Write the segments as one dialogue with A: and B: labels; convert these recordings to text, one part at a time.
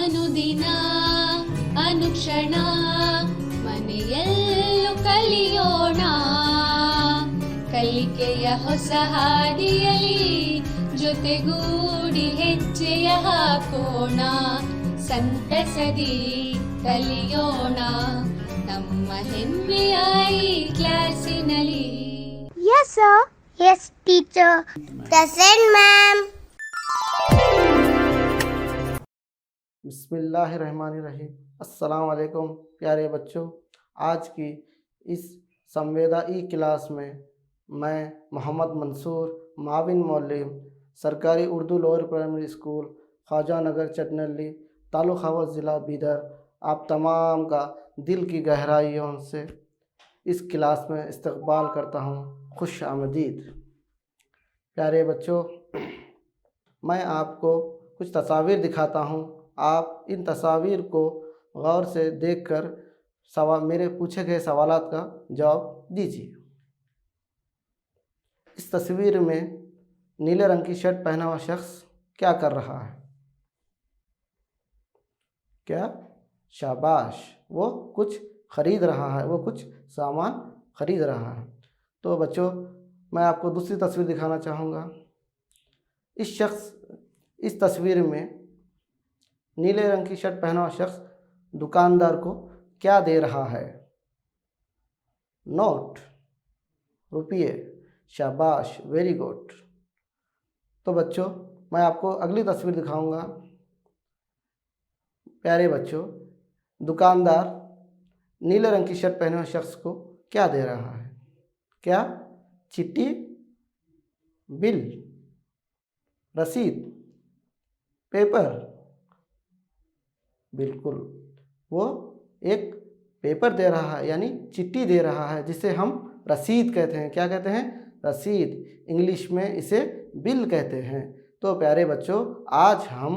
A: ಅನುದಿನ ಅನುಕ್ಷಣ ಮನೆಯಲ್ಲೂ ಕಲಿಯೋಣ, ಕಲಿಕೆಯ ಹೊಸ ಹಾದಿಯಲಿ ಜೊತೆಗೂಡಿ ಹೆಜ್ಜೆಯ ಹಾಕೋಣ, ಸಂತಸದಿ ಕಲಿಯೋಣ ನಮ್ಮ ಹೆಮ್ಮೆಯ ಈ ಕ್ಲಾಸಿನಲ್ಲಿ.
B: Yes, sir. Yes, teacher. Present, ma'am.
C: बिस्मिल्लाहिर्रहमानिर्रहीम। अस्सलाम वालेकुम प्यारे बच्चों। आज की इस संवेदा ई क्लास में मैं मोहम्मद मंसूर माविन मौलिम सरकारी Urdu lower primary school Khwaja Nagar Chatnalli taluka हवस ज़िला बीदर आप तमाम का दिल की गहराइयों से इस क्लास में इस्तकबाल करता हूँ। खुश आमदीद। प्यारे बच्चों, मैं आपको कुछ तस्वीर दिखाता हूँ। आप इन तस्वीर को गौर से देखकर मेरे पूछे गए सवालात का जवाब दीजिए। इस तस्वीर में नीले रंग की शर्ट पहना हुआ शख्स क्या कर रहा है? क्या? शाबाश, वो कुछ ख़रीद रहा है, वो कुछ सामान ख़रीद रहा है। तो बच्चों, मैं आपको दूसरी तस्वीर दिखाना चाहूँगा। इस तस्वीर में नीले रंग की शर्ट पहना हुआ शख्स दुकानदार को क्या दे रहा है? नोट, रुपये। शाबाश, वेरी गुड। तो बच्चों, मैं आपको अगली तस्वीर दिखाऊंगा। प्यारे बच्चों, दुकानदार नीले रंग की शर्ट पहने हुए शख्स को क्या दे रहा है? क्या? चिट्ठी, बिल, रसीद, पेपर। बिल्कुल, वो एक पेपर दे रहा है, यानी चिट्ठी दे रहा है, जिसे हम रसीद कहते हैं। क्या कहते हैं? रसीद। इंग्लिश में इसे बिल कहते हैं। तो प्यारे बच्चों, आज हम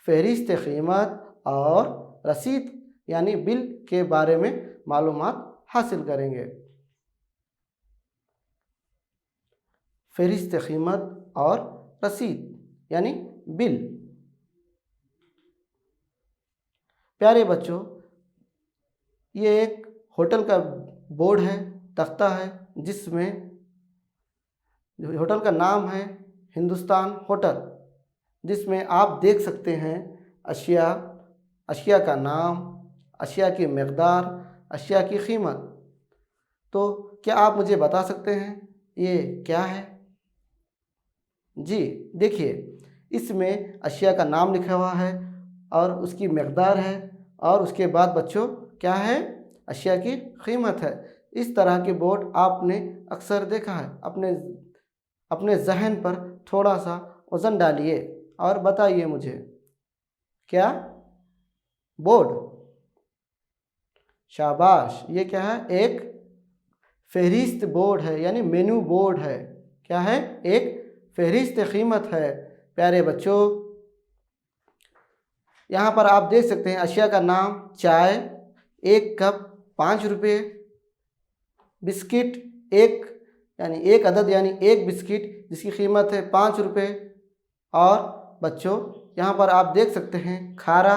C: फहरिस्त कीमत और रसीद यानी बिल के बारे में मालूमात हासिल करेंगे। फहरिस्त कीमत और रसीद यानी बिल। प्यारे बच्चों, ये एक होटल का बोर्ड है, तख्ता है, जिसमें होटल का नाम है हिंदुस्तान होटल, जिसमें आप देख सकते हैं अशिया का नाम, अशिया की मकदार, अशिया की कीमत। तो क्या आप मुझे बता सकते हैं ये क्या है? जी देखिए, इसमें अशिया का नाम लिखा हुआ है और उसकी मकदार है, और उसके बाद बच्चों क्या है? अशिया की कीमत है। इस तरह के बोर्ड आपने अक्सर देखा है। अपने जहन पर थोड़ा सा वज़न डालिए और बताइए मुझे, क्या? बोर्ड। शाबाश, ये क्या है? एक फहरिस्त बोर्ड है, यानी मेनू बोर्ड है। क्या है? एक फहरिस्त कीमत है। प्यारे बच्चों, यहाँ पर आप देख सकते हैं अशिया का नाम चाय 1 कप 5 रुपये, बिस्किट एक अदद यानी एक बिस्किट जिसकी कीमत है 5 रुपये। और बच्चों, यहाँ पर आप देख सकते हैं खारा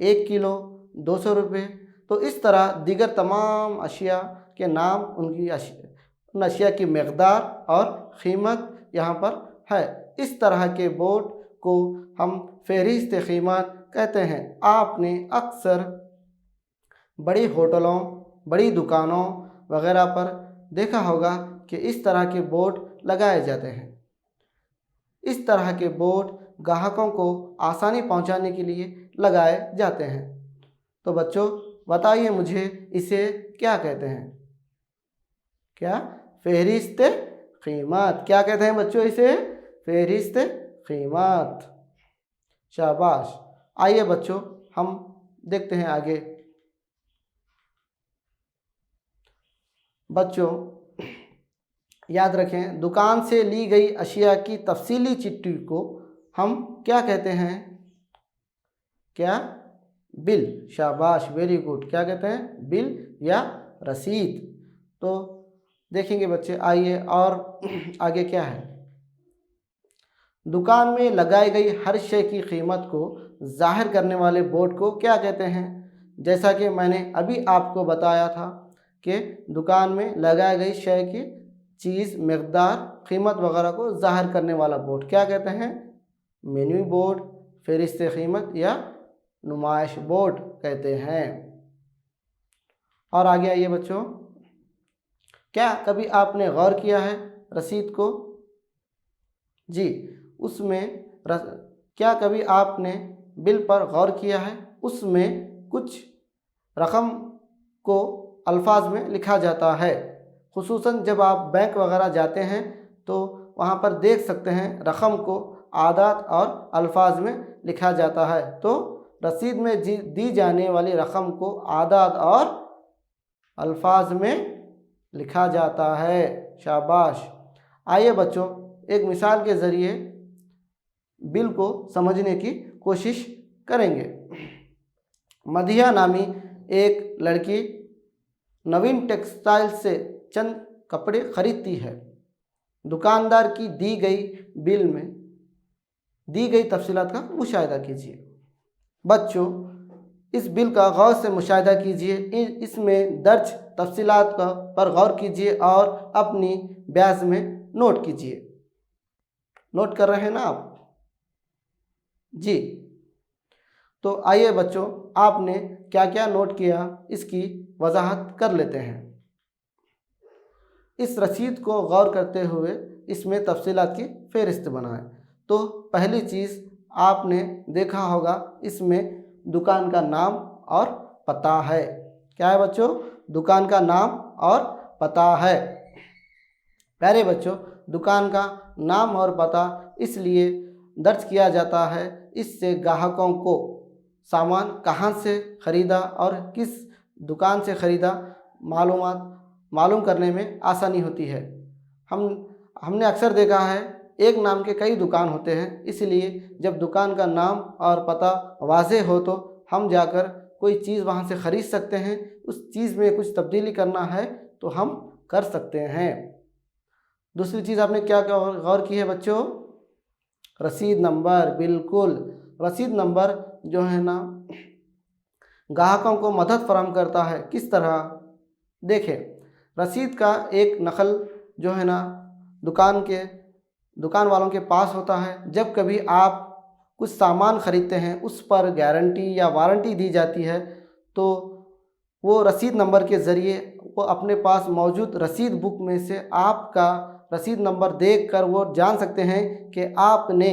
C: 1 किलो 200 रुपये। तो इस तरह दीगर तमाम अशिया के नाम, उन अशिया की मकदार और कीमत यहाँ पर है। इस तरह के बोर्ड को हम फहरिस्त कीमत कहते हैं। आपने अक्सर बड़ी होटलों, बड़ी दुकानों वगैरह पर देखा होगा कि इस तरह के बोर्ड लगाए जाते हैं। इस तरह के बोर्ड ग्राहकों को आसानी पहुंचाने के लिए लगाए जाते हैं। तो बच्चों, बताइए मुझे, इसे क्या कहते हैं? क्या? फहरिस्त कीमत। क्या कहते हैं बच्चों इसे? फहरिस्त कीमत। शाबाश। आइए बच्चों, हम देखते हैं आगे। बच्चों, याद रखें, दुकान से ली गई अशिया की तफसीली चिट्ठी को हम क्या कहते हैं? क्या? बिल। शाबाश, वेरी गुड। क्या कहते हैं? बिल या रसीद। तो देखेंगे बच्चे, आइए और आगे क्या है। दुकान में लगाई गई हर शय की कीमत को जाहिर करने वाले बोर्ड को क्या कहते हैं? जैसा कि मैंने अभी आपको बताया था कि दुकान में लगाई गई शय की चीज़, मकदार, कीमत वगैरह को जाहिर करने वाला बोर्ड क्या कहते हैं? मेन्यू बोर्ड, फहरिस्त कीमत या नुमाइश बोर्ड कहते हैं। और आगे आइए बच्चों, क्या कभी आपने गौर किया है रसीद को? जी, उसमें क्या कभी आपने बिल पर गौर किया है? उसमें कुछ रकम को अल्फाज में लिखा जाता है। खुसूसन जब आप बैंक वगैरह जाते हैं तो वहाँ पर देख सकते हैं रकम को आदाद और अल्फाज में लिखा जाता है। तो रसीद में दी जाने वाली रकम को आदाद और अल्फाज में लिखा जाता है। शाबाश। आइए बच्चों, एक मिसाल के ज़रिए बिल को समझने की कोशिश करेंगे। मदिया नामी एक लड़की नवीन टेक्सटाइल से चंद कपड़े खरीदती है। दुकानदार की दी गई बिल में दी गई तफसीलात का मुशाहिदा कीजिए। बच्चों, इस बिल का गौर से मुशाहिदा कीजिए, इसमें दर्ज तफसीलात पर गौर कीजिए और अपनी ब्याज में नोट कीजिए। नोट कर रहे हैं ना आप? जी, तो आइए बच्चों, आपने क्या क्या नोट किया इसकी वजाहत कर लेते हैं। इस रसीद को गौर करते हुए इसमें तफसीलात की फ़हरिस्त बनाएं। तो पहली चीज़ आपने देखा होगा, इसमें दुकान का नाम और पता है। क्या है बच्चों? दुकान का नाम और पता है। प्यारे बच्चों, दुकान का नाम और पता इसलिए दर्ज किया जाता है, इससे ग्राहकों को सामान कहाँ से ख़रीदा और किस दुकान से ख़रीदा मालूम करने में आसानी होती है। हमने अक्सर देखा है एक नाम के कई दुकान होते हैं, इसलिए जब दुकान का नाम और पता वाज़ेह हो तो हम जाकर कोई चीज़ वहाँ से ख़रीद सकते हैं। उस चीज़ में कुछ तब्दीली करना है तो हम कर सकते हैं। दूसरी चीज़ आपने क्या गौर की है बच्चों? रसीद नंबर। बिल्कुल, रसीद नंबर जो है ना ग्राहकों को मदद फराहम करता है। किस तरह? देखें, रसीद का एक नकल जो है ना दुकान वालों के पास होता है। जब कभी आप कुछ सामान ख़रीदते हैं उस पर गारंटी या वारंटी दी जाती है तो वो रसीद नंबर के ज़रिए वो अपने पास मौजूद रसीद बुक में से आपका रसीद नंबर देखकर वो जान सकते हैं कि आपने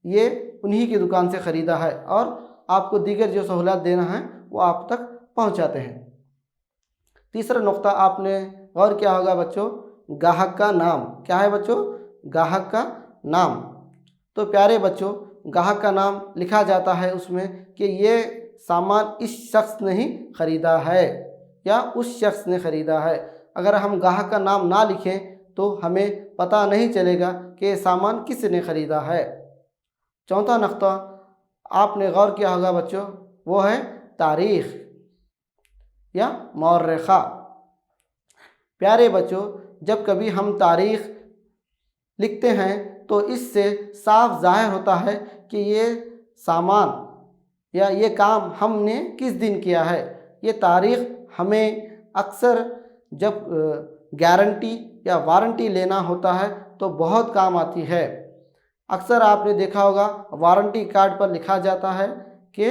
C: ये उन्हीं की दुकान से ख़रीदा है और आपको दीगर जो सहूलत देना है वो आप तक पहुंचाते हैं। तीसरा नुक्ता आपने गौर किया होगा बच्चों, ग्राहक का नाम। क्या है बच्चों? ग्राहक का नाम। तो प्यारे बच्चों, ग्राहक का नाम लिखा जाता है उसमें कि ये सामान इस शख्स ने ही ख़रीदा है या उस शख्स ने ख़रीदा है। अगर हम ग्राहक का नाम ना लिखें तो हमें पता नहीं चलेगा कि सामान किसने ख़रीदा है। चौथा नुक्ता आपने गौर किया होगा बच्चों, वो है तारीख़ या मौर्रिख़ा। प्यारे बच्चों, जब कभी हम तारीख़ लिखते हैं तो इससे साफ ज़ाहिर होता है कि ये सामान या ये काम हमने किस दिन किया है। ये तारीख़ हमें अक्सर जब गारंटी या वारंटी लेना होता है तो बहुत काम आती है। अक्सर आपने देखा होगा वारंटी कार्ड पर लिखा जाता है कि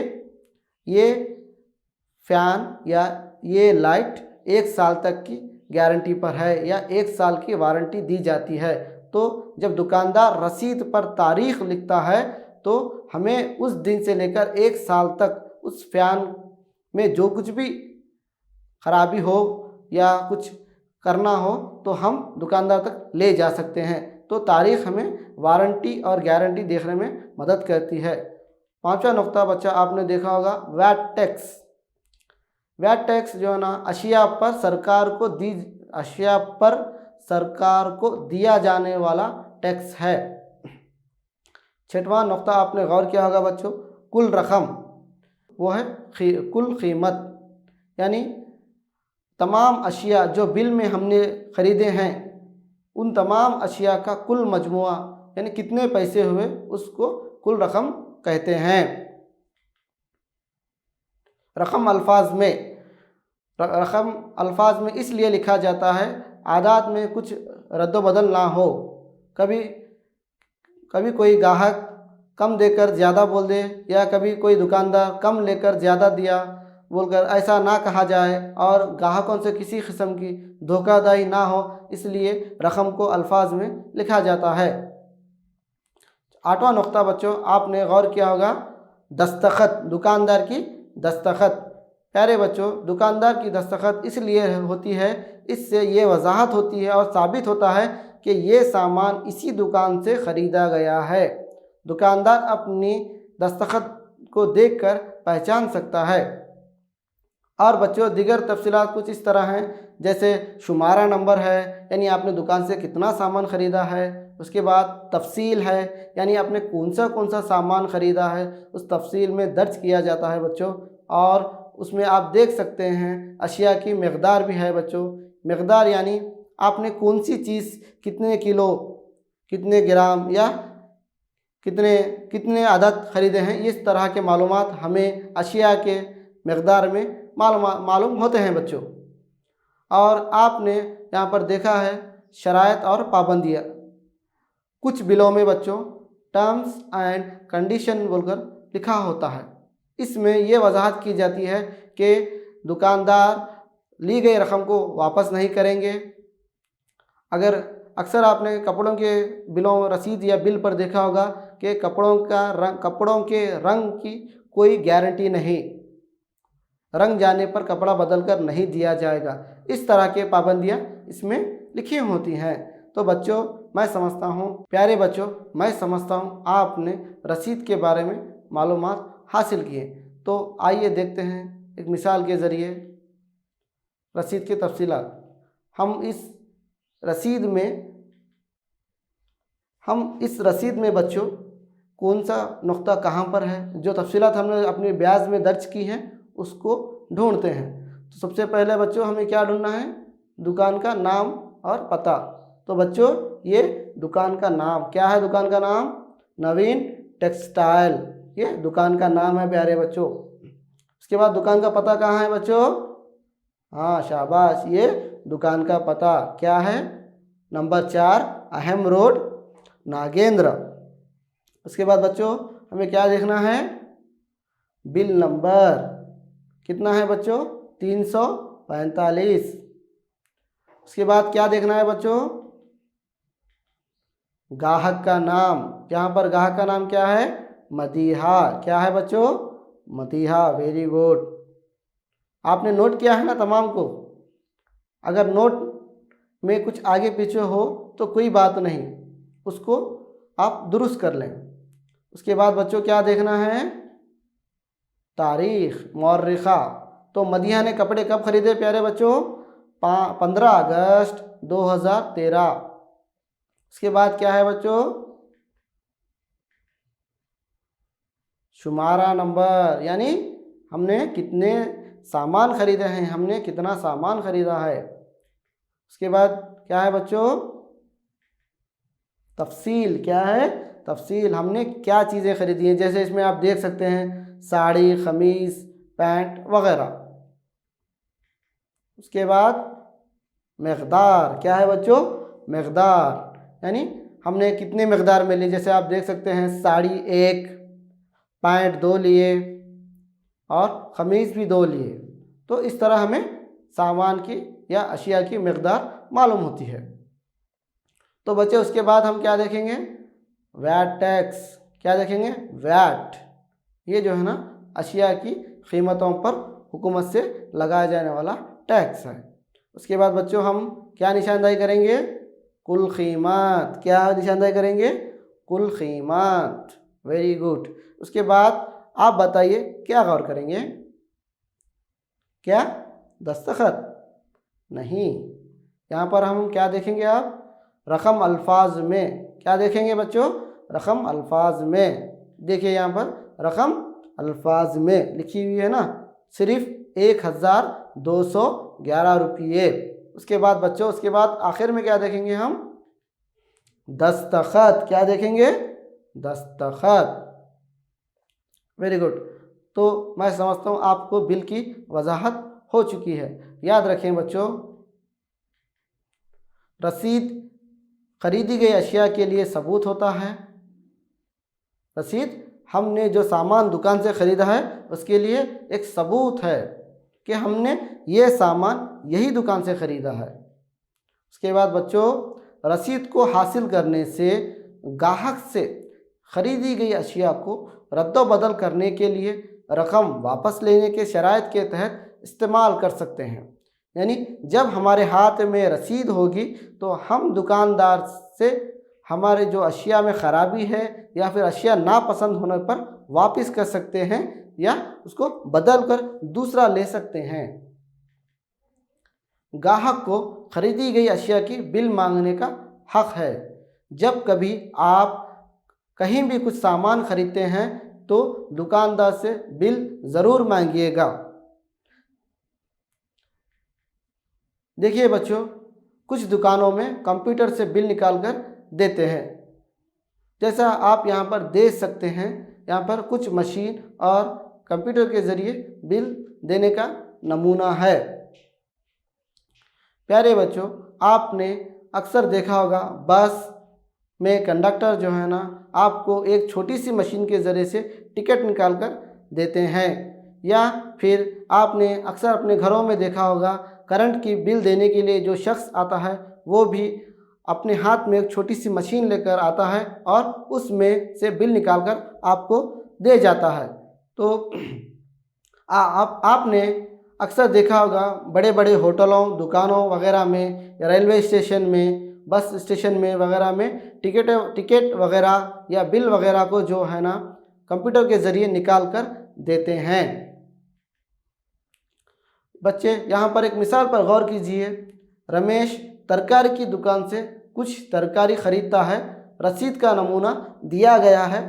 C: ये फ़ैन या ये लाइट 1 साल तक की गारंटी पर है या 1 साल की वारंटी दी जाती है। तो जब दुकानदार रसीद पर तारीख़ लिखता है तो हमें उस दिन से लेकर 1 साल तक उस फ़ैन में जो कुछ भी ख़राबी हो या कुछ करना हो तो हम दुकानदार तक ले जा सकते हैं। तो तारीख़ हमें वारंटी और गारंटी देखने में मदद करती है। पांचवा नुक्ता बच्चा आपने देखा होगा, वैट टैक्स। वैट टैक्स जो है ना अशिया पर सरकार को दिया जाने वाला टैक्स है। छठवां नुक्ता आपने गौर किया होगा बच्चों, कुल रकम, वो है कुल कीमत, यानी तमाम अशिया जो बिल में हमने ख़रीदे हैं उन तमाम अशिया का कुल मजमुआ यानी कितने पैसे हुए उसको कुल रकम कहते हैं। रकम अल्फाज में इसलिए लिखा जाता है आदात में कुछ रद्दबदल ना हो। कभी कभी कोई ग्राहक कम देकर ज़्यादा बोल दे या कभी कोई दुकानदार कम लेकर ज़्यादा दिया बोलकर ऐसा ना कहा जाए और ग्राहकों से किसी किस्म की धोखाधड़ी ना हो, इसलिए रकम को अल्फाज में लिखा जाता है। 8वां नुक्ता बच्चों आपने गौर किया होगा, दस्तखत, दुकानदार की दस्तखत। प्यारे बच्चों, दुकानदार की दस्तखत इसलिए होती है, इससे ये वजाहत होती है और साबित होता है कि ये सामान इसी दुकान से ख़रीदा गया है। दुकानदार अपनी दस्तखत को देखकर पहचान सकता है। और बच्चों दीगर तफसीलात कुछ इस तरह हैं, जैसे शुमारा नंबर है, यानी आपने दुकान से कितना सामान ख़रीदा है। उसके बाद तफसील है, यानी आपने कौन सा सामान ख़रीदा है उस तफसील में दर्ज किया जाता है बच्चों। और उसमें आप देख सकते हैं अशिया की मकदार भी है बच्चों। मकदार यानी आपने कौन सी चीज़ कितने किलो, कितने ग्राम या कितने अदद ख़रीदे हैं, इस तरह के मालूमात हमें अशिया के मकदार में मालूम होते हैं बच्चों। और आपने यहाँ पर देखा है शराइत और पाबंदियाँ। कुछ बिलों में बच्चों टर्म्स एंड कंडीशन बोलकर लिखा होता है। इसमें यह वजाहत की जाती है कि दुकानदार ली गई रकम को वापस नहीं करेंगे। अगर अक्सर आपने कपड़ों के बिलों रसीद या बिल पर देखा होगा कि कपड़ों के रंग की कोई गारंटी नहीं, रंग जाने पर कपड़ा बदल कर नहीं दिया जाएगा। इस तरह के पाबंदियाँ इसमें लिखी होती हैं। तो बच्चों मैं समझता हूँ, प्यारे बच्चों मैं समझता हूँ आपने रसीद के बारे में मालूमात हासिल किए। तो आइए देखते हैं एक मिसाल के ज़रिए रसीद की तफसीलात। हम इस रसीद में बच्चों कौन सा नुक्ता कहाँ पर है, जो तफसीलात हमने अपने ब्याज में दर्ज की हैं उसको ढूंढते हैं। तो सबसे पहले बच्चों हमें क्या ढूंढना है, दुकान का नाम और पता। तो बच्चों ये दुकान का नाम क्या है, दुकान का नाम नवीन टेक्सटाइल, ये दुकान का नाम है प्यारे बच्चों। उसके बाद दुकान का पता कहाँ है बच्चों, हाँ शाबाश, ये दुकान का पता क्या है, नंबर 4 अहम रोड नागेंद्र। उसके बाद बच्चों हमें क्या देखना है, बिल नंबर कितना है बच्चों 345। उसके बाद क्या देखना है बच्चों, ग्राहक का नाम। यहाँ पर ग्राहक का नाम क्या है, मदीहा। क्या है बच्चों, मदीहा, वेरी गुड। आपने नोट किया है ना तमाम को। अगर नोट में कुछ आगे पीछे हो तो कोई बात नहीं, उसको आप दुरुस्त कर लें। उसके बाद बच्चों क्या देखना है, तारीख़ मौर्रिखा। तो मदीहा ने कपड़े कब खरीदे प्यारे बच्चों, 15 अगस्त 2013। उसके बाद क्या है बच्चों, शुमारा नंबर, यानी हमने कितने सामान खरीदे हैं, हमने कितना सामान खरीदा है। उसके बाद क्या है बच्चों, तफसील। क्या है, तफसील, हमने क्या चीज़ें खरीदी हैं। जैसे इसमें आप देख सकते हैं साड़ी, खमीस, पैंट वगैरह। उसके बाद मकदार। क्या है बच्चों, मकदार, यानी हमने कितने मकदार में ली। जैसे आप देख सकते हैं साड़ी 1, पैंट 2 लिए और ख़मीस भी 2 लिए। तो इस तरह हमें सामान की या अशिया की मकदार मालूम होती है। तो बच्चे उसके बाद हम क्या देखेंगे, वैट टैक्स। क्या देखेंगे, वैट, ये जो है ना अशिया की कीमतों पर हुकूमत से लगाया जाने वाला टैक्स है। उसके बाद बच्चों हम क्या निशानदाही करेंगे, कुल कीमत। क्या निशानदाही करेंगे, कुल कीमत, वेरी गुड। उसके बाद आप बताइए क्या गौर करेंगे, क्या दस्तखत, नहीं। यहाँ पर हम क्या देखेंगे, आप रकम अल्फाज में। क्या देखेंगे बच्चों, रकम अल्फाज में। देखिए यहाँ पर रकम अल्फाज में लिखी हुई है ना, सिर्फ 1211 रुपये। उसके बाद बच्चों, उसके बाद आखिर में क्या देखेंगे हम, दस्तखत, क्या देखेंगे? दस्तखत। Very good. तो मैं समझता हूँ आपको बिल की वजाहत हो चुकी है। याद रखें बच्चों, रसीद खरीदी गई अशिया के लिए सबूत होता है। रसीद हमने जो सामान दुकान से ख़रीदा है उसके लिए एक सबूत है कि हमने ये सामान यही दुकान से ख़रीदा है। उसके बाद बच्चों, रसीद को हासिल करने से ग्राहक से ख़रीदी गई अशिया को रद्द बदल करने के लिए रकम वापस लेने के शराइत के तहत इस्तेमाल कर सकते हैं। यानी जब हमारे हाथ में रसीद होगी तो हम दुकानदार से हमारे जो अशिया में ख़राबी है या फिर अशिया नापसंद होने पर वापस कर सकते हैं या उसको बदल कर दूसरा ले सकते हैं। ग्राहक को खरीदी गई अशिया की बिल मांगने का हक है। जब कभी आप कहीं भी कुछ सामान खरीदते हैं तो दुकानदार से बिल ज़रूर मांगिएगा। देखिए बच्चों, कुछ दुकानों में कंप्यूटर से बिल निकाल कर देते हैं। जैसा आप यहाँ पर देख सकते हैं, यहाँ पर कुछ मशीन और कंप्यूटर के ज़रिए बिल देने का नमूना है। प्यारे बच्चों, आपने अक्सर देखा होगा बस में कंडक्टर जो है ना, आपको एक छोटी सी मशीन के ज़रिए से टिकट निकाल कर देते हैं। या फिर आपने अक्सर अपने घरों में देखा होगा, करंट की बिल देने के लिए जो शख्स आता है वो भी अपने हाथ में एक छोटी सी मशीन लेकर आता है और उसमें से बिल निकाल कर आपको दे जाता है। तो आपने अक्सर देखा होगा बड़े बड़े होटलों, दुकानों वगैरह में, रेलवे स्टेशन में, बस स्टेशन में वगैरह में टिकट वगैरह या बिल वगैरह को जो है ना कंप्यूटर के ज़रिए निकाल कर देते हैं। बच्चे, यहाँ पर एक मिसाल पर गौर कीजिए। रमेश तरकारी की दुकान से कुछ तरकारी ख़रीदता है। रसीद का नमूना दिया गया है।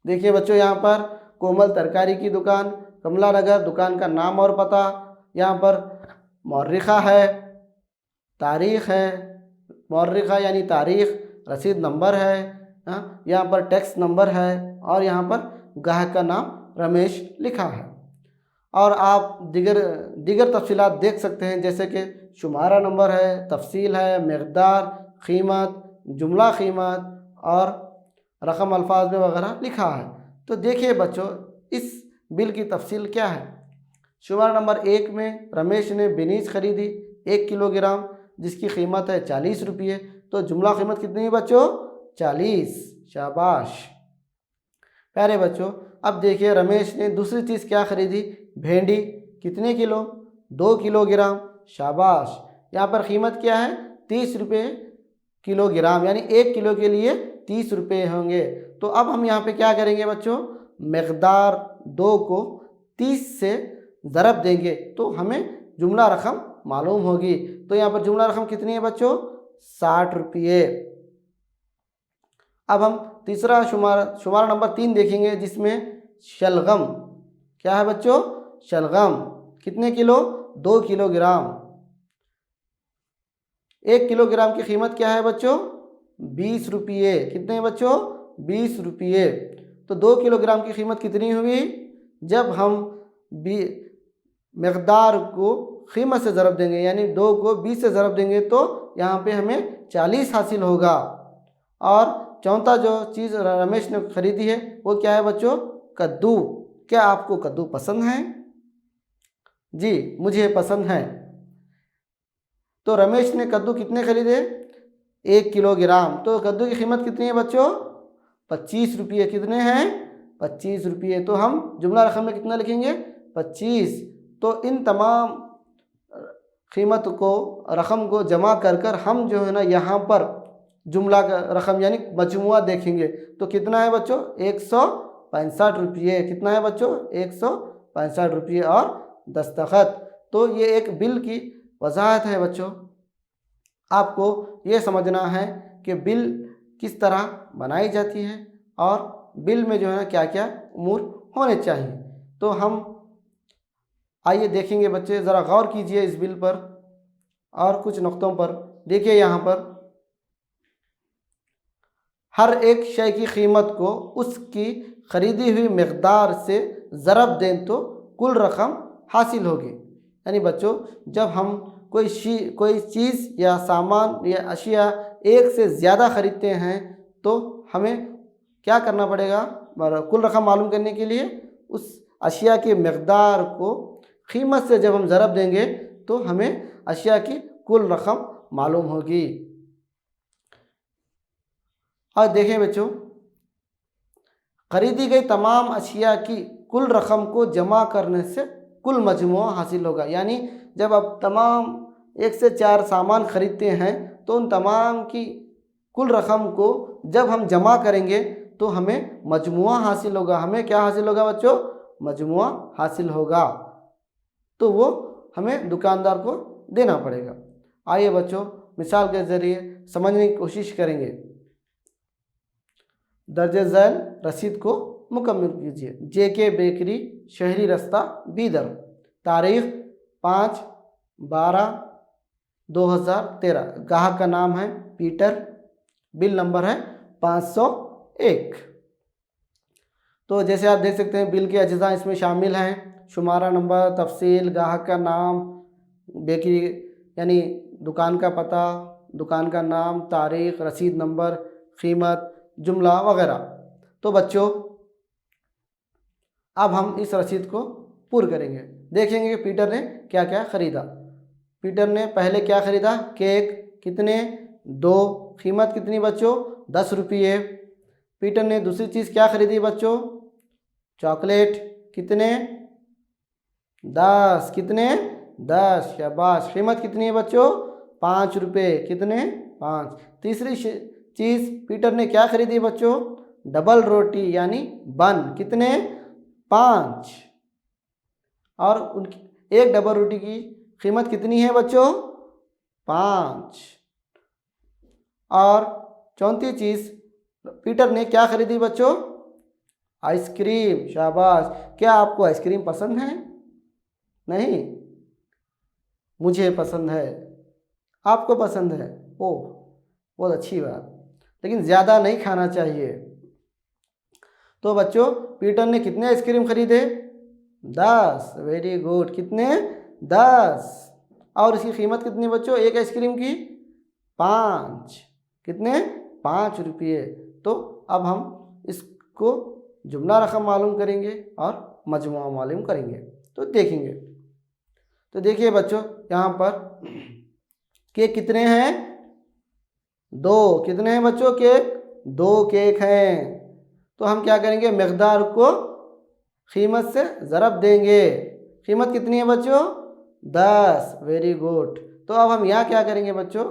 C: देखिए बच्चों, यहाँ पर कोमल तरकारी की दुकान, कमला नगर, दुकान का नाम और पता, यहाँ पर मौर्रिखा है, तारीख़ है, मौर्रिखा यानी तारीख़, रसीद नंबर है, यहाँ पर टैक्स नंबर है और यहाँ पर ग्राहक का नाम रमेश लिखा है। और आप दीगर तफसीलात देख सकते हैं, जैसे कि शुमारा नंबर है, तफसील है, मकदार, कीमत, जुमला कीमत और रकम अल्फाज में वगैरह लिखा है। तो देखिए बच्चों, इस बिल की तफसील क्या है। शुमारा नंबर 1 में रमेश ने बीनीज खरीदी 1 किलोग्राम जिसकी कीमत है 40 रुपये। तो जुमला कीमत कितनी है बच्चों? 40। शाबाश। प्यारे बच्चों, अब देखिए रमेश ने दूसरी चीज़ क्या खरीदी? भेंडी। कितने किलो? 2 किलोग्राम। शाबाश। यहाँ पर कीमत क्या है? 30 रुपये किलोग्राम, यानी 1 किलो के लिए 30 रुपये होंगे। तो अब हम यहाँ पे क्या करेंगे बच्चों? मकदार 2 को 30 से ज़रब देंगे तो हमें जुमला रकम मालूम होगी। तो यहाँ पर जुमला रकम कितनी है बच्चों? 60 रुपये। अब हम तीसरा शुमारा नंबर 3 देखेंगे, जिसमें शलगम। क्या है बच्चों? शलगम। कितने किलो? 2 किलोग्राम। 1 किलोग्राम की कीमत क्या है बच्चों? 20 रुपये। कितने हैं बच्चों? 20 रुपये। तो 2 किलोग्राम की कीमत कितनी हुई? जब हम मकदार को कीमत से ज़रब देंगे, यानी 2 को 20 से ज़रब देंगे तो यहाँ पे हमें 40 हासिल होगा। और चौथा जो चीज़ रमेश ने खरीदी है वो क्या है बच्चों? कद्दू। क्या आपको कद्दू पसंद है? जी, मुझे पसंद है। तो रमेश ने कद्दू कितने खरीदे? 1 किलोग्राम। तो कद्दू की कीमत कितनी है बच्चों? 25 रुपये। कितने हैं? 25 रुपये। तो हम जुमला रकम में कितना लिखेंगे? 25। तो इन तमाम कीमत को, रकम को जमा कर कर हम जो है ना यहाँ पर जुमला का रकम यानी मजमुआ देखेंगे तो कितना है बच्चों? 165 रुपये। कितना है बच्चों? 165 रुपये और दस्तखत। तो ये एक बिल की वजाहत है बच्चों। आपको ये समझना है कि बिल किस तरह बनाई जाती है और बिल में जो है ना क्या क्या उमूर होने चाहिए। तो हम आइए देखेंगे बच्चे, ज़रा गौर कीजिए इस बिल पर और कुछ नुक्तों पर देखिए यहाँ पर हर एक शय की कीमत को उसकी ख़रीदी हुई मकदार से ज़रब दें तो कुल रकम हासिल होगी। यानी बच्चों, जब हम कोई चीज़ या सामान या अशिया एक से ज़्यादा ख़रीदते हैं तो हमें क्या करना पड़ेगा? कुल रकम मालूम करने के लिए उस अशिया की मकदार को कीमत से जब हम ज़रब देंगे तो हमें अशिया की कुल रकम मालूम होगी। और देखें बच्चों, ख़रीदी गई तमाम अशिया की कुल रकम को जमा करने से कुल मजमुआ हासिल होगा। यानी जब आप तमाम 1 से 4 सामान ख़रीदते हैं तो उन तमाम की कुल रकम को जब हम जमा करेंगे तो हमें मजमुआ हासिल होगा। हमें क्या हासिल होगा बच्चों? मजमुआ हासिल होगा। तो वो हमें दुकानदार को देना पड़ेगा। आइए बच्चों, मिसाल के ज़रिए समझने की कोशिश करेंगे। दर्ज झैल रसीद को मुकम्मल कीजिए। JK बेकरी, शहरी रास्ता, बीदर। तारीख़ 5/12/2013। गाहक का नाम है पीटर। बिल नंबर है 501। तो जैसे आप देख सकते हैं बिल के अज्जा इसमें शामिल हैं। शुमारा नंबर, तफसील, गाहक का नाम, बेकरी यानी दुकान का पता, दुकान का नाम, तारीख़, रसीद नंबर, कीमत, जुमला वगैरह। तो बच्चों, अब हम इस रसीद को पूर्ण करेंगे। देखेंगे कि पीटर ने क्या क्या ख़रीदा। पीटर ने पहले क्या ख़रीदा? केक। कितने? 2। कीमत कितनी बच्चों? 10 रुपये। पीटर ने दूसरी चीज़ क्या ख़रीदी बच्चों? चॉकलेट। कितने? 10। कितने? 10। शाबाश। कीमत कितनी है बच्चों? 5 रुपये। कितने? 5। तीसरी चीज़ पीटर ने क्या ख़रीदी बच्चों? डबल रोटी यानी बन। कितने? 5। और उनकी एक डबल रोटी की कीमत कितनी है बच्चों? 5। और चौथी चीज़ पीटर ने क्या ख़रीदी बच्चों? आइसक्रीम। शाबाश। क्या आपको आइसक्रीम पसंद है? नहीं, मुझे पसंद है। आपको पसंद है? ओह, बहुत अच्छी बात। लेकिन ज़्यादा नहीं खाना चाहिए। तो बच्चों, पीटर ने कितने आइसक्रीम खरीदे? 10। Very good. कितने? 10। और इसकी कीमत कितनी बच्चों एक आइसक्रीम की? 5। कितने? 5 रुपये। तो अब हम इसको जुमला रकम मालूम करेंगे और मजमुआ मालूम करेंगे। तो देखेंगे, तो देखिए बच्चों, यहाँ पर केक कितने हैं? 2। कितने हैं बच्चों केक? 2 केक हैं। तो हम क्या करेंगे? मकदार को कीमत से ज़रब देंगे। कीमत कितनी है बच्चों? 10। Very good. तो अब हम यहाँ क्या करेंगे बच्चों?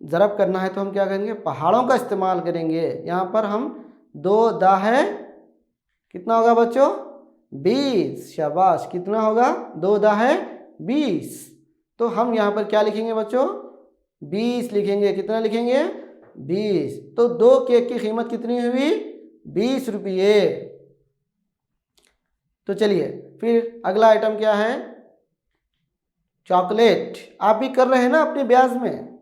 C: ज़रब करना है तो हम क्या करेंगे? पहाड़ों का इस्तेमाल करेंगे। यहाँ पर हम 2 दा है, कितना होगा बच्चों? 20। शाबाश। कितना होगा? 2 दा है 20। तो हम यहाँ पर क्या लिखेंगे बच्चों? 20 लिखेंगे। कितना लिखेंगे? 20। तो 2 केक की कीमत कितनी हुई? 20 रुपये। तो चलिए फिर अगला आइटम क्या है? चॉकलेट। आप भी कर रहे हैं ना अपने ब्याज में?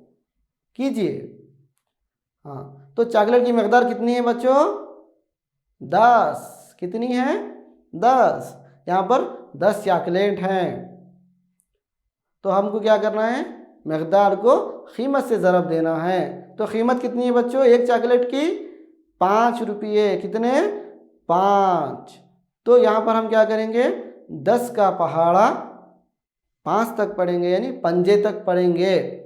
C: कीजिए। हाँ, तो चॉकलेट की मकदार कितनी है बच्चों? 10। कितनी है? 10। यहाँ पर 10 चॉकलेट हैं। तो हमको क्या करना है? मकदार को कीमत से ज़रब देना है। तो कीमत कितनी है बच्चों एक चॉकलेट की? 5 रुपये। कितने? 5। तो यहाँ पर हम क्या करेंगे? 10 का पहाड़ा 5 तक पढ़ेंगे, यानी पंजे तक पढ़ेंगे।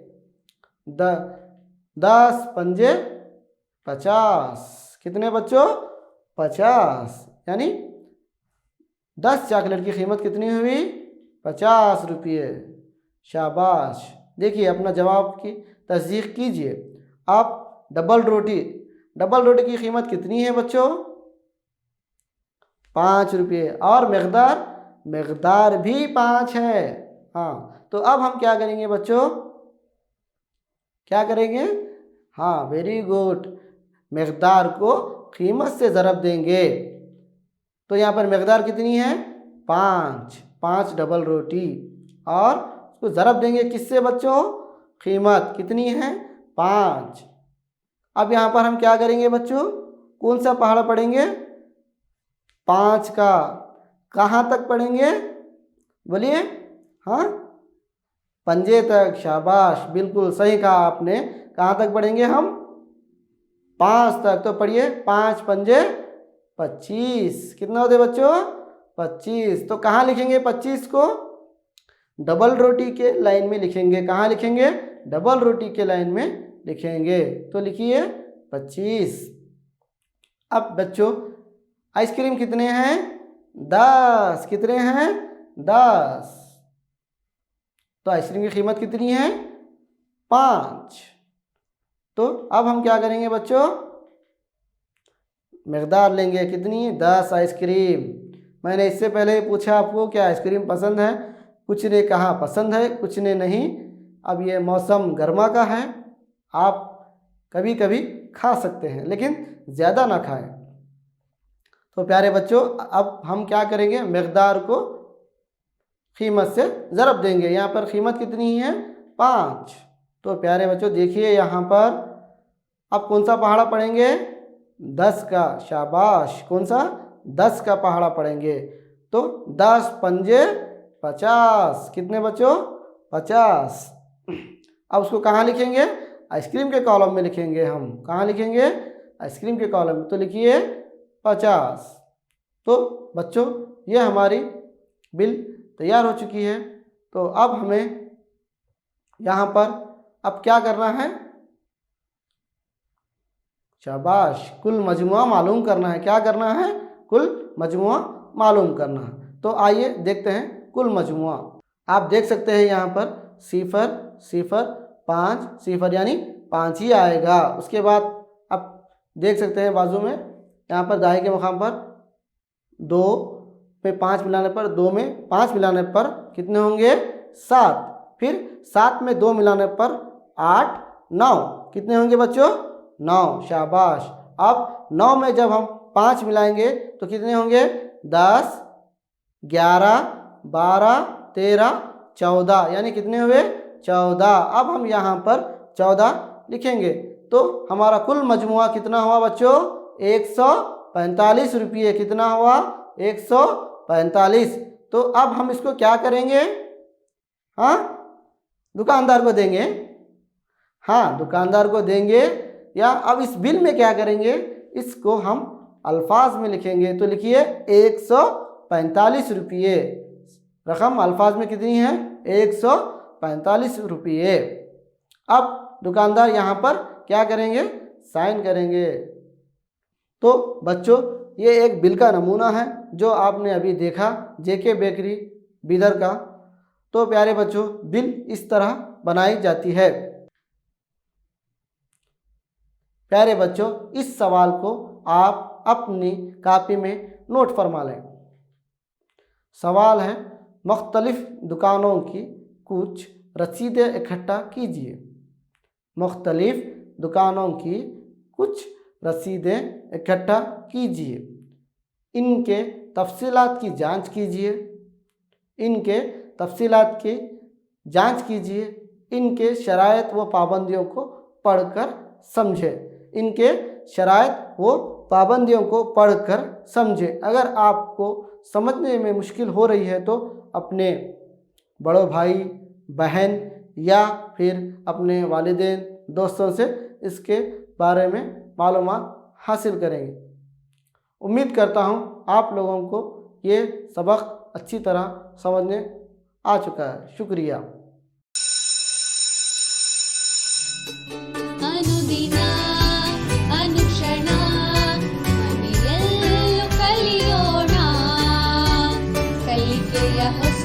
C: 10 पंजे 50। कितने बच्चों? 50। यानी 10 चॉकलेट की कीमत कितनी हुई? 50 रुपये। शाबाश। देखिए, अपना जवाब की तस्दीक कीजिए। आप डबल रोटी की कीमत कितनी है बच्चों? 5 रुपये। और मकदार भी 5 है। हाँ, तो अब हम क्या करेंगे बच्चों? क्या करेंगे? हाँ, वेरी गुड। मकदार को कीमत से ज़रब देंगे। तो यहाँ पर मकदार कितनी है? 5 डबल रोटी और उसको ज़रब देंगे किससे बच्चों? कीमत कितनी है? 5। अब यहाँ पर हम क्या करेंगे बच्चों? कौन सा पहाड़ा पढ़ेंगे? 5 का। कहाँ तक पढ़ेंगे? बोलिए। हाँ, पंजे तक। शाबाश, बिल्कुल सही कहा आपने। कहाँ तक पढ़ेंगे हम? 5 तक। तो पढ़िए 5 पंजे 25। कितना होते बच्चों? 25। तो कहाँ लिखेंगे 25 को? डबल रोटी के लाइन में लिखेंगे। कहाँ लिखेंगे? डबल रोटी के लाइन में लिखेंगे। तो लिखिए 25। अब बच्चों आइसक्रीम कितने हैं? 10। कितने हैं? 10। तो आइसक्रीम की कीमत कितनी है? 5। तो अब हम क्या करेंगे बच्चों? मकदार लेंगे। कितनी? 10 आइसक्रीम। मैंने इससे पहले पूछा आपको क्या आइसक्रीम पसंद है? कुछ ने कहा पसंद है, कुछ ने नहीं। अब ये मौसम गर्मा का है, आप कभी कभी खा सकते हैं लेकिन ज़्यादा ना खाएं। तो प्यारे बच्चों अब हम क्या करेंगे? मकदार को कीमत से ज़रब देंगे। यहाँ पर कीमत कितनी है? 5। तो प्यारे बच्चों देखिए यहाँ पर अब कौन सा पहाड़ा पढ़ेंगे? 10 का। शाबाश, कौन सा? 10 का पहाड़ा पढ़ेंगे। तो 10 पंजे 50। कितने बच्चों? 50। अब उसको कहाँ लिखेंगे? आइसक्रीम के कॉलम में लिखेंगे हम। कहाँ लिखेंगे? आइसक्रीम के कॉलम में। तो लिखिए 50। तो बच्चों ये हमारी बिल तैयार हो चुकी है। तो अब हमें यहाँ पर अब क्या करना है? शाबाश, कुल मजमुआ मालूम करना है। क्या करना है? कुल मजमुआ मालूम करना है। तो आइए देखते हैं कुल मजमुआ। आप देख सकते हैं यहाँ पर 0 0 5 0 यानी 5 ही आएगा। उसके बाद आप देख सकते हैं बाजू में यहाँ पर दाएं के मुकाम पर 2 में 5 मिलाने पर, 2 में 5 मिलाने पर कितने होंगे? 7। फिर 7 में 2 मिलाने पर 8 9। कितने होंगे बच्चों? 9। शाबाश। अब 9 में जब हम 5 मिलाएंगे तो कितने होंगे? 10 11 12 13 14 यानी कितने हुए? 14। अब हम यहाँ पर 14 लिखेंगे तो हमारा कुल मजमुआ कितना हुआ बच्चों? 145 रुपये। कितना हुआ? 145। तो अब हम इसको क्या करेंगे? हाँ, दुकानदार को देंगे। हाँ, दुकानदार को देंगे। या अब इस बिल में क्या करेंगे? इसको हम अल्फाज में लिखेंगे। तो लिखिए 145 रुपये। रकम अल्फाज में कितनी है? 145 रुपये। अब दुकानदार यहाँ पर क्या करेंगे? साइन करेंगे। तो बच्चों ये एक बिल का नमूना है जो आपने अभी देखा जेके बेकरी बीदर का। तो प्यारे बच्चों बिल इस तरह बनाई जाती है। प्यारे बच्चों इस सवाल को आप अपनी कॉपी में नोट फरमा लें। सवाल है मुख्तलिफ दुकानों की कुछ रसीदें इकट्ठा कीजिए। मुख्तलिफ दुकानों की कुछ रसीदें इकट्ठा कीजिए। इनके तफसीलात की जांच कीजिए। इनके तफसीलात की जांच कीजिए। इनके शराइत व पाबंदियों को पढ़कर समझें। इनके शराइत व पाबंदियों को पढ़कर समझें। अगर आपको समझने में मुश्किल हो रही है तो अपने बड़े भाई बहन या फिर अपने वालिदैन दोस्तों से इसके बारे में मालूमात हासिल करेंगे। उम्मीद करता हूँ आप लोगों को ये सबक अच्छी तरह समझने आ चुका है। शुक्रिया।
A: ಅನುದಿನ ಅನುಕ್ಷಣ ಮನೆಯಲ್ಲೂ ಕಲಿಯೋಣ ಕಲಿಕೆಯ ಹೊಸ